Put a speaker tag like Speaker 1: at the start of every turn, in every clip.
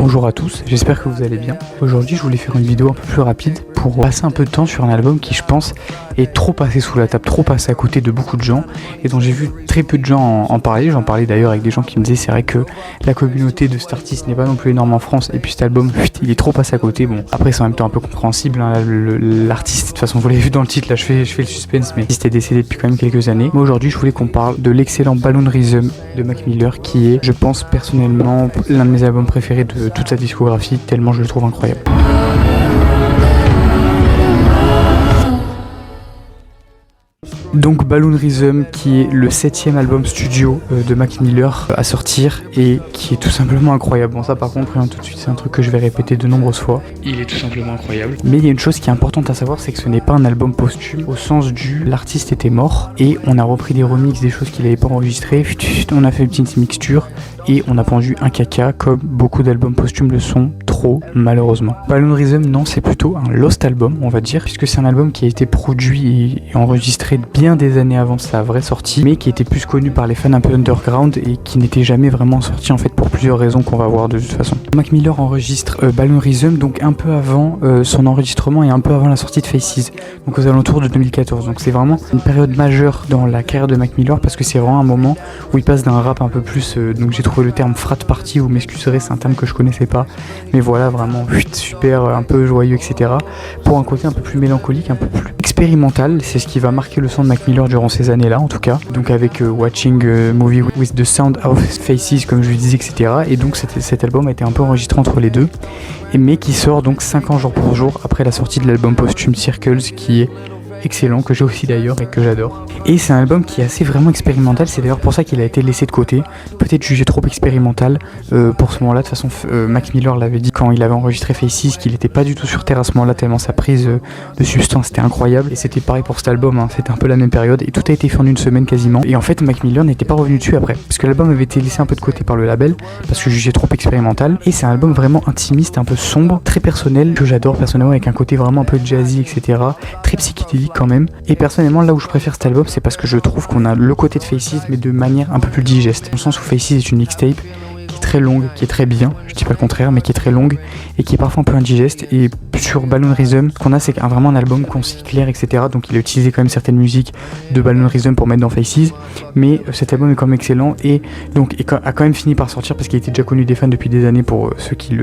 Speaker 1: Bonjour à tous, j'espère que vous allez bien. Aujourd'hui je voulais faire une vidéo un peu plus rapide pour passer un peu de temps sur un album qui je pense est trop passé sous la table, trop passé à côté de beaucoup de gens et dont j'ai vu très peu de gens en parler. J'en parlais d'ailleurs avec des gens qui me disaient c'est vrai que la communauté de cet artiste n'est pas non plus énorme en France et puis cet album il est trop passé à côté. Bon après c'est en même temps un peu compréhensible, hein, l'artiste de toute façon vous l'avez vu dans le titre, là je fais le suspense, mais l'artiste est décédé depuis quand même quelques années. Mais aujourd'hui je voulais qu'on parle de l'excellent Balloon Rhythm de Mac Miller qui est je pense personnellement l'un de mes albums préférés de toute sa discographie tellement je le trouve incroyable. Donc Balloon Rhythm qui est le 7ème album studio de Mac Miller à sortir et qui est tout simplement incroyable. Bon ça par contre tout de suite c'est un truc que je vais répéter de nombreuses fois. Il est tout simplement incroyable. Mais il y a une chose qui est importante à savoir, c'est que ce n'est pas un album posthume au sens du l'artiste était mort et on a repris des remixes, des choses qu'il n'avait pas enregistrées, on a fait une petite mixture et on a pendu un caca comme beaucoup d'albums posthumes le sont trop malheureusement. Balloon Rhythm non c'est plutôt un lost album on va dire puisque c'est un album qui a été produit et enregistré bien des années avant sa vraie sortie mais qui était plus connu par les fans un peu underground et qui n'était jamais vraiment sorti en fait pour plusieurs raisons qu'on va voir de toute façon. Mac Miller enregistre Balloon Rhythm donc un peu avant son enregistrement et un peu avant la sortie de Faces, donc aux alentours de 2014, donc c'est vraiment une période majeure dans la carrière de Mac Miller parce que c'est vraiment un moment où il passe d'un rap un peu plus donc j'ai trouvé le terme frat party, vous m'excuserez c'est un terme que je connaissais pas mais voilà vraiment super un peu joyeux etc pour un côté un peu plus mélancolique, un peu plus expérimental, c'est ce qui va marquer le son de Mac Miller durant ces années là en tout cas, donc avec Watching Movie with the Sound of Faces comme je le disais etc, et donc cet album a été un peu enregistré entre les deux mais qui sort donc 5 ans jour pour jour après la sortie de l'album posthume Circles qui est excellent, que j'ai aussi d'ailleurs et que j'adore. Et c'est un album qui est assez vraiment expérimental, c'est d'ailleurs pour ça qu'il a été laissé de côté, peut-être jugé trop expérimental pour ce moment-là. De toute façon Mac Miller l'avait dit quand il avait enregistré Faces qu'il n'était pas du tout sur terre à ce moment-là tellement sa prise de substance était incroyable, et c'était pareil pour cet album, hein. C'était un peu la même période et tout a été fait en une semaine quasiment, et en fait Mac Miller n'était pas revenu dessus après parce que l'album avait été laissé un peu de côté par le label parce que jugé trop expérimental, et c'est un album vraiment intimiste, un peu sombre, très personnel, que j'adore personnellement, avec un côté vraiment un peu jazzy etc, très psychédélique quand même. Et personnellement là où je préfère cet album c'est parce que je trouve qu'on a le côté de Faces mais de manière un peu plus digeste, dans le sens où Faces est une mixtape qui est très longue, qui est très bien, je dis pas le contraire, mais qui est très longue et qui est parfois un peu indigeste. Et sur Balloon Rhythm, ce qu'on a c'est vraiment un album concis, clair, etc. Donc il a utilisé quand même certaines musiques de Balloon Rhythm pour mettre dans Faces, mais cet album est quand même excellent et donc a quand même fini par sortir parce qu'il était déjà connu des fans depuis des années pour ceux qui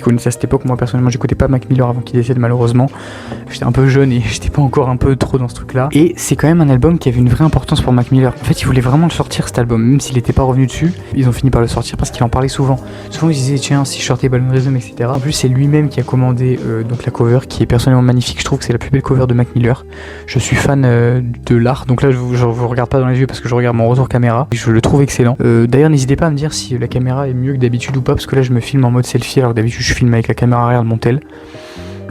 Speaker 1: connaissaient à cette époque. Moi personnellement j'écoutais pas Mac Miller avant qu'il décède malheureusement, j'étais un peu jeune et j'étais pas encore un peu trop dans ce truc là, et c'est quand même un album qui avait une vraie importance pour Mac Miller. En fait il voulait vraiment le sortir cet album, même s'il était pas revenu dessus, ils ont fini par le sortir parce qu'il en parlait souvent il disait tiens si je sortais Balloon Rhythm etc. En plus c'est lui-même qui a commandé donc la cover qui est personnellement magnifique, je trouve que c'est la plus belle cover de Mac Miller, je suis fan de l'art, donc là je vous regarde pas dans les yeux parce que je regarde mon retour caméra, je le trouve excellent. D'ailleurs n'hésitez pas à me dire si la caméra est mieux que d'habitude ou pas, parce que là je me filme en mode selfie alors que d'habitude je filme avec la caméra arrière de mon tel.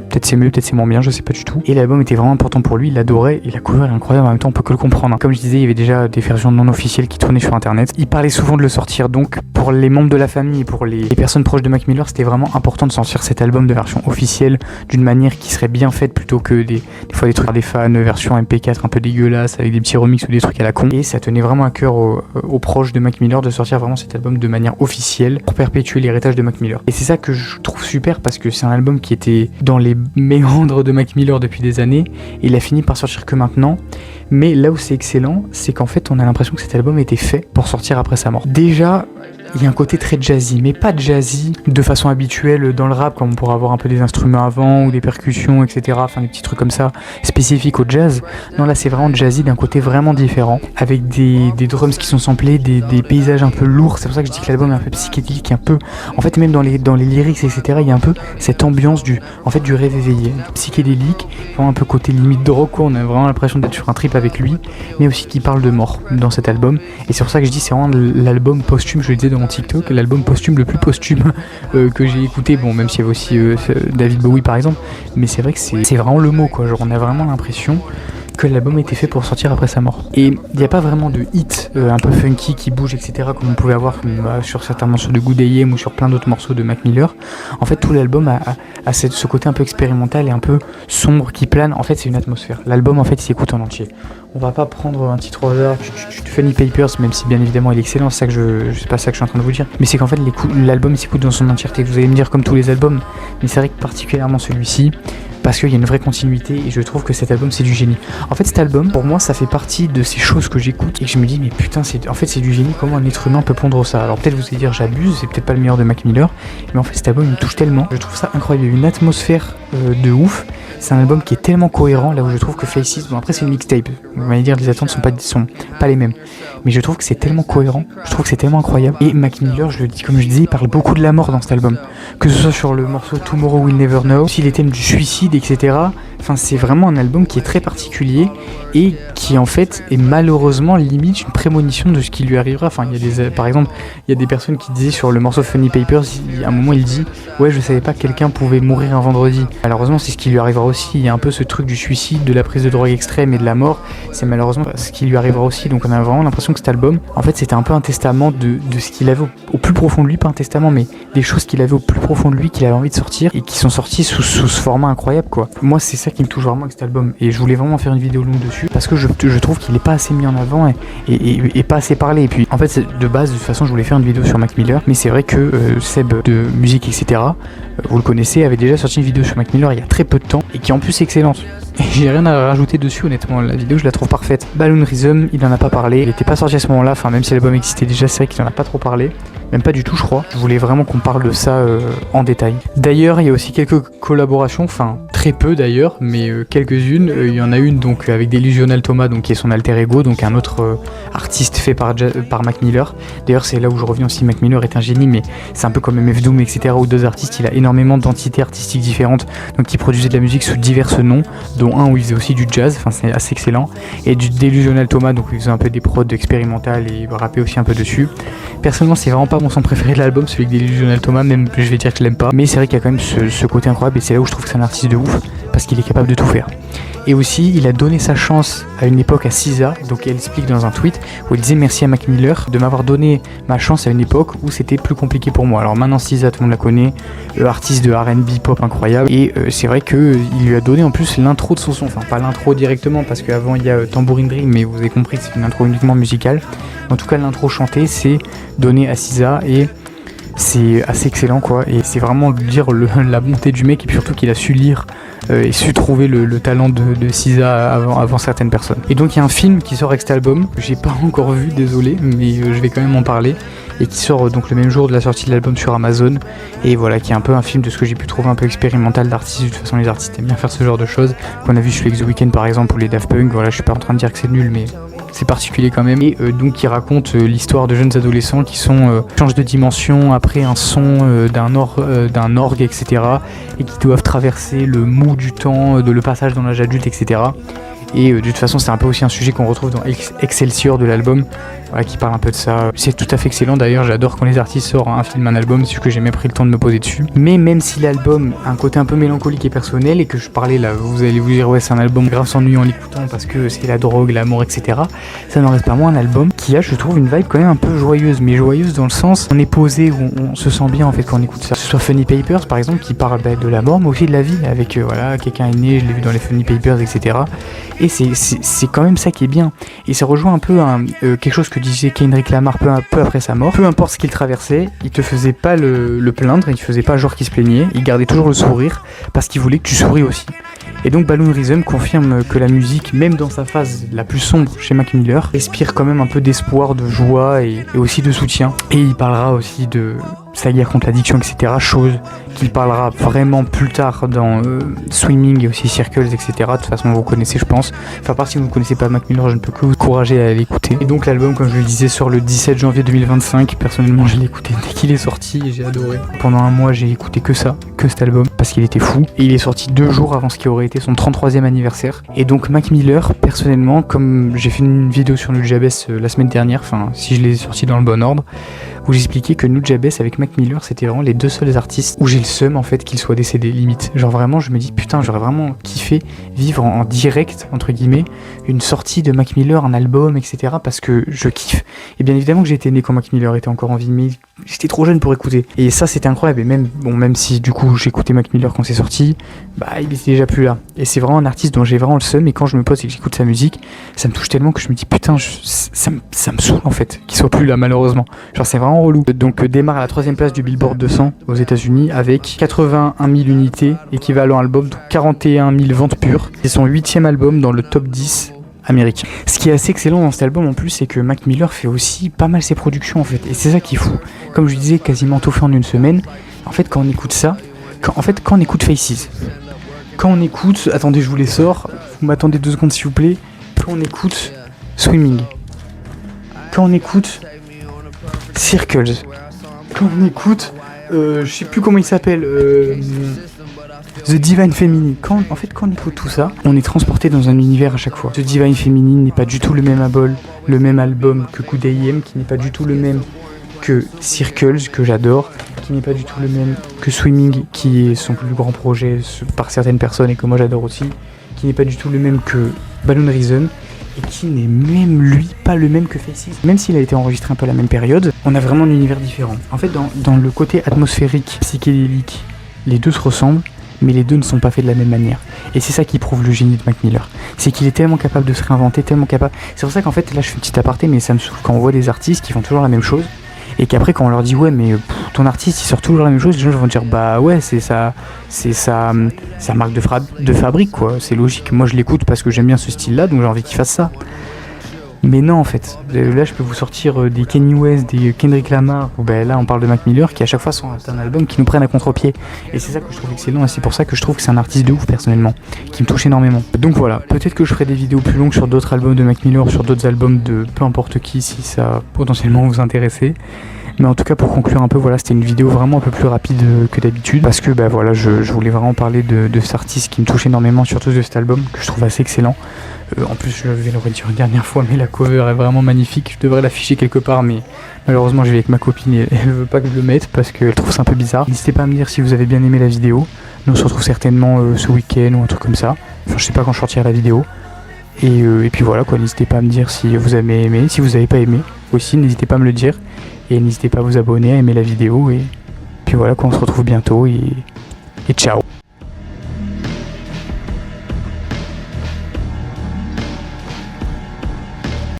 Speaker 1: Peut-être c'est mieux, peut-être c'est moins bien, je sais pas du tout. Et l'album était vraiment important pour lui, il l'adorait et la cover est incroyable, en même temps on peut que le comprendre. Comme je disais, il y avait déjà des versions non officielles qui tournaient sur internet. Il parlait souvent de le sortir, donc pour les membres de la famille et pour les personnes proches de Mac Miller, c'était vraiment important de sortir cet album de version officielle d'une manière qui serait bien faite plutôt que des fois des trucs des fans, version MP4 un peu dégueulasse avec des petits remixes ou des trucs à la con. Et ça tenait vraiment à cœur aux proches de Mac Miller de sortir vraiment cet album de manière officielle pour perpétuer l'héritage de Mac Miller. Et c'est ça que je trouve super parce que c'est un album qui était dans les méandres de Mac Miller depuis des années et il a fini par sortir que maintenant. Mais là où c'est excellent, c'est qu'en fait on a l'impression que cet album était fait pour sortir après sa mort. Déjà il y a un côté très jazzy, mais pas jazzy de façon habituelle dans le rap comme on pourrait avoir un peu des instruments avant ou des percussions etc, enfin des petits trucs comme ça spécifiques au jazz. Non là c'est vraiment jazzy d'un côté vraiment différent, avec des drums qui sont samplés, des paysages un peu lourds, c'est pour ça que je dis que l'album est un peu psychédélique, un peu en fait même dans les lyrics etc, il y a un peu cette ambiance du rêve éveillé, psychédélique, vraiment un peu côté limite drogue quoi, on a vraiment l'impression d'être sur un trip avec lui, mais aussi qu'il parle de mort dans cet album, et c'est pour ça que je dis c'est vraiment l'album posthume, je le disais dans mon TikTok, l'album posthume le plus posthume que j'ai écouté, bon même s'il y avait aussi David Bowie par exemple, mais c'est vrai que c'est vraiment le mot quoi, genre on a vraiment l'impression que l'album était fait pour sortir après sa mort. Et il n'y a pas vraiment de hit un peu funky qui bouge, etc., comme on pouvait avoir sur certains morceaux de Good AM ou sur plein d'autres morceaux de Mac Miller. En fait, tout l'album a ce côté un peu expérimental et un peu sombre qui plane. En fait, c'est une atmosphère. L'album, en fait, il s'écoute en entier. On va pas prendre un titre au hasard, Funny Papers, même si bien évidemment il est excellent, c'est pas ça que je suis en train de vous dire. Mais c'est qu'en fait, l'album il s'écoute dans son entièreté. Vous allez me dire comme tous les albums, mais c'est vrai que particulièrement celui-ci, parce qu'il y a une vraie continuité et je trouve que cet album c'est du génie. En fait cet album pour moi ça fait partie de ces choses que j'écoute et que je me dis mais putain c'est du génie, comment un être humain peut pondre ça. Alors peut-être vous allez dire j'abuse, c'est peut-être pas le meilleur de Mac Miller, mais en fait cet album il me touche tellement, je trouve ça incroyable, il y a une atmosphère de ouf. C'est un album qui est tellement cohérent, là où je trouve que Faces, bon après c'est une mixtape, vous m'allez dire les attentes sont pas les mêmes, mais je trouve que c'est tellement cohérent, je trouve que c'est tellement incroyable. Et Mac Miller, je le dis comme je disais, il parle beaucoup de la mort dans cet album, que ce soit sur le morceau Tomorrow We'll Never Know, aussi les thèmes du suicide, etc. Enfin c'est vraiment un album qui est très particulier et qui en fait est malheureusement limite une prémonition de ce qui lui arrivera. Enfin par exemple il y a des personnes qui disaient sur le morceau Funny Papers, à un moment il dit ouais je savais pas que quelqu'un pouvait mourir un vendredi. Malheureusement c'est ce qui lui arrivera aussi, il y a un peu ce truc du suicide, de la prise de drogue extrême et de la mort, c'est malheureusement ce qui lui arrivera aussi. Donc on a vraiment l'impression que cet album en fait c'était un peu un testament de ce qu'il avait au plus profond de lui, pas un testament mais des choses qu'il avait au plus profond de lui, qu'il avait envie de sortir et qui sont sorties sous ce format incroyable quoi. Moi c'est ça qui me touche vraiment avec cet album et je voulais vraiment faire une vidéo longue dessus parce que je trouve qu'il est pas assez mis en avant et pas assez parlé. Et puis en fait de base de toute façon je voulais faire une vidéo sur Mac Miller, mais c'est vrai que Seb de musique etc, vous le connaissez, avait déjà sorti une vidéo sur Mac Miller il y a très peu de temps et qui en plus est excellente. Et j'ai rien à rajouter dessus honnêtement, la vidéo je la trouve parfaite. Balloon Rhythm, il en a pas parlé, il était pas sorti à ce moment là, enfin même si l'album existait déjà, c'est vrai qu'il en a pas trop parlé, même pas du tout je crois. Je voulais vraiment qu'on parle de ça en détail. D'ailleurs il y a aussi quelques collaborations, enfin très peu d'ailleurs, mais quelques-unes. Il y en a une donc avec Delusional Thomas, donc qui est son alter ego, donc un autre artiste fait par Mac Miller. D'ailleurs c'est là où je reviens aussi, Mac Miller est un génie, mais c'est un peu comme MF Doom etc, ou deux artistes, il a énormément d'entités artistiques différentes, donc il produisait de la musique sous divers noms, dont un où il faisait aussi du jazz, enfin c'est assez excellent, et du Delusional Thomas, donc il faisait un peu des prods expérimentales et il rappait aussi un peu dessus. Personnellement c'est vraiment pas mon son préféré de l'album, celui avec Delusional Thomas, même je vais dire que je l'aime pas, mais c'est vrai qu'il y a quand même ce côté incroyable et c'est là où je trouve que c'est un artiste de ouf, parce qu'il est capable de tout faire. Et aussi, il a donné sa chance à une époque à SZA, donc elle explique dans un tweet où il disait merci à Mac Miller de m'avoir donné ma chance à une époque où c'était plus compliqué pour moi. Alors maintenant SZA, tout le monde la connaît, artiste de R&B pop incroyable, et c'est vrai qu'il lui a donné en plus l'intro de son son, enfin pas l'intro directement parce qu'avant il y a Tambourine Dream, mais vous avez compris que c'est une intro uniquement musicale. En tout cas l'intro chantée c'est donné à SZA et c'est assez excellent quoi, et c'est vraiment dire la bonté du mec et puis surtout qu'il a su lire et su trouver le talent de SZA avant certaines personnes. Et donc il y a un film qui sort avec cet album, que j'ai pas encore vu, désolé, mais je vais quand même en parler, et qui sort donc le même jour de la sortie de l'album sur Amazon, et voilà, qui est un peu un film de ce que j'ai pu trouver un peu expérimental d'artistes. De toute façon les artistes aiment bien faire ce genre de choses, qu'on a vu chez The Weeknd par exemple ou les Daft Punk. Voilà, je suis pas en train de dire que c'est nul, mais c'est particulier quand même. Et donc qui raconte l'histoire de jeunes adolescents qui changent de dimension après un son d'un orgue etc, et qui doivent traverser le mou du temps, le passage dans l'âge adulte etc. Et de toute façon c'est un peu aussi un sujet qu'on retrouve dans Excelsior de l'album, voilà, qui parle un peu de ça. C'est tout à fait excellent d'ailleurs, j'adore quand les artistes sortent un film, un album, c'est ce que j'ai jamais pris le temps de me poser dessus. Mais même si l'album a un côté un peu mélancolique et personnel, et que je parlais là, vous allez vous dire ouais c'est un album grave s'ennuyer en l'écoutant parce que c'est la drogue, l'amour etc, ça n'en reste pas moins un album qui a, je trouve, une vibe quand même un peu joyeuse, mais joyeuse dans le sens on est posé, où on se sent bien en fait quand on écoute ça. Que ce soit Funny Papers par exemple qui parle de la mort mais aussi de la vie, avec voilà, quelqu'un est né, je l'ai vu dans les Funny Papers etc. Et c'est quand même ça qui est bien. Et ça rejoint un peu quelque chose que disait Kendrick Lamar peu après sa mort. Peu importe ce qu'il traversait, il te faisait pas le plaindre, il faisait pas genre qu'il se plaignait, il gardait toujours le sourire parce qu'il voulait que tu souris aussi. Et donc Balloon Rhythm confirme que la musique, même dans sa phase la plus sombre chez Mac Miller, respire quand même un peu d'espoir, de joie et aussi de soutien. Et il parlera aussi de sa guerre contre l'addiction, etc. Chose qu'il parlera vraiment plus tard dans Swimming et aussi Circles, etc. De toute façon vous connaissez je pense. Enfin à part si vous ne connaissez pas Mac Miller, je ne peux que vous encourager à l'écouter. Et donc l'album, comme je le disais, sort le 17 janvier 2025. Personnellement je l'ai écouté dès qu'il est sorti et j'ai adoré. Pendant un mois j'ai écouté que ça, que cet album. parce qu'il était fou. Et il est sorti 2 jours avant ce qui aurait été son 33e anniversaire. Et donc Mac Miller, personnellement, comme j'ai fait une vidéo sur Nujabes la semaine dernière, enfin si je l'ai sorti dans le bon ordre, où j'expliquais que Nujabes avec Mac Miller, c'était vraiment les 2 seuls artistes où j'ai le seum en fait qu'ils soient décédés, limite. Genre vraiment, je me dis putain, j'aurais vraiment kiffé vivre en direct, entre guillemets, une sortie de Mac Miller, un album, etc. parce que je kiffe. Et bien évidemment que j'ai été né quand Mac Miller était encore en vie, mais j'étais trop jeune pour écouter. Et ça, c'était incroyable. Et même si du coup j'écoutais Mac Miller quand c'est sorti, bah il était déjà plus là. Et c'est vraiment un artiste dont j'ai vraiment le seum. Et quand je me pose et que j'écoute sa musique, ça me touche tellement que je me dis putain, ça me saoule en fait qu'il soit plus là, malheureusement. Genre c'est vraiment relou. Donc démarre à la 3e place du Billboard 200 aux États-Unis avec 81 000 unités, équivalent album, donc 41 000 ventes pures. C'est son 8e album dans le top 10 américain. Ce qui est assez excellent dans cet album en plus, c'est que Mac Miller fait aussi pas mal ses productions en fait, et c'est ça qui est fou. Comme je disais, quasiment tout fait en une semaine. En fait, quand on écoute ça, quand on écoute Faces, quand on écoute, attendez, je vous les sors, vous m'attendez 2 secondes s'il vous plaît, quand on écoute Swimming, quand on écoute Circles, quand on écoute, je sais plus comment il s'appelle, The Divine Feminine. Quand on écoute tout ça, on est transporté dans un univers à chaque fois. The Divine Feminine n'est pas du tout le même album que Good AM, qui n'est pas du tout le même que Circles, que j'adore, qui n'est pas du tout le même que Swimming, qui est son plus grand projet par certaines personnes et que moi j'adore aussi, qui n'est pas du tout le même que Balloon Reason, et qui n'est même lui pas le même que Faces. Même s'il a été enregistré un peu à la même période, on a vraiment un univers différent. En fait, dans le côté atmosphérique, psychédélique, les deux se ressemblent, mais les deux ne sont pas faits de la même manière. Et c'est ça qui prouve le génie de Mac Miller. C'est qu'il est tellement capable de se réinventer, tellement capable... C'est pour ça qu'en fait, là je fais une petite aparté, mais ça me saoule quand on voit des artistes qui font toujours la même chose, et qu'après quand on leur dit ouais mais ton artiste il sort toujours la même chose, les gens vont dire bah ouais c'est sa marque de fabrique quoi, c'est logique, moi je l'écoute parce que j'aime bien ce style là donc j'ai envie qu'il fasse ça. Mais non en fait, là je peux vous sortir des Kanye West, des Kendrick Lamar, ou ben là on parle de Mac Miller qui à chaque fois sont un album qui nous prennent à contre-pied. Et c'est ça que je trouve excellent et c'est pour ça que je trouve que c'est un artiste de ouf personnellement, qui me touche énormément. Donc voilà, peut-être que je ferai des vidéos plus longues sur d'autres albums de Mac Miller, sur d'autres albums de peu importe qui si ça potentiellement vous intéressait. Mais en tout cas pour conclure un peu, voilà, c'était une vidéo vraiment un peu plus rapide que d'habitude parce que bah voilà, je voulais vraiment parler de cet artiste qui me touche énormément, surtout de cet album que je trouve assez excellent. En plus je vais le redire une dernière fois, mais la cover est vraiment magnifique, je devrais l'afficher quelque part mais malheureusement je vais avec ma copine et elle veut pas que je le mette parce qu'elle trouve ça un peu bizarre. N'hésitez pas à me dire si vous avez bien aimé la vidéo, nous on se retrouve certainement ce week-end ou un truc comme ça, enfin je sais pas quand je sortirai la vidéo. Et puis voilà quoi, n'hésitez pas à me dire si vous avez aimé, si vous avez pas aimé aussi, n'hésitez pas à me le dire. Et n'hésitez pas à vous abonner, à aimer la vidéo. Et puis voilà, quoi, on se retrouve bientôt et ciao.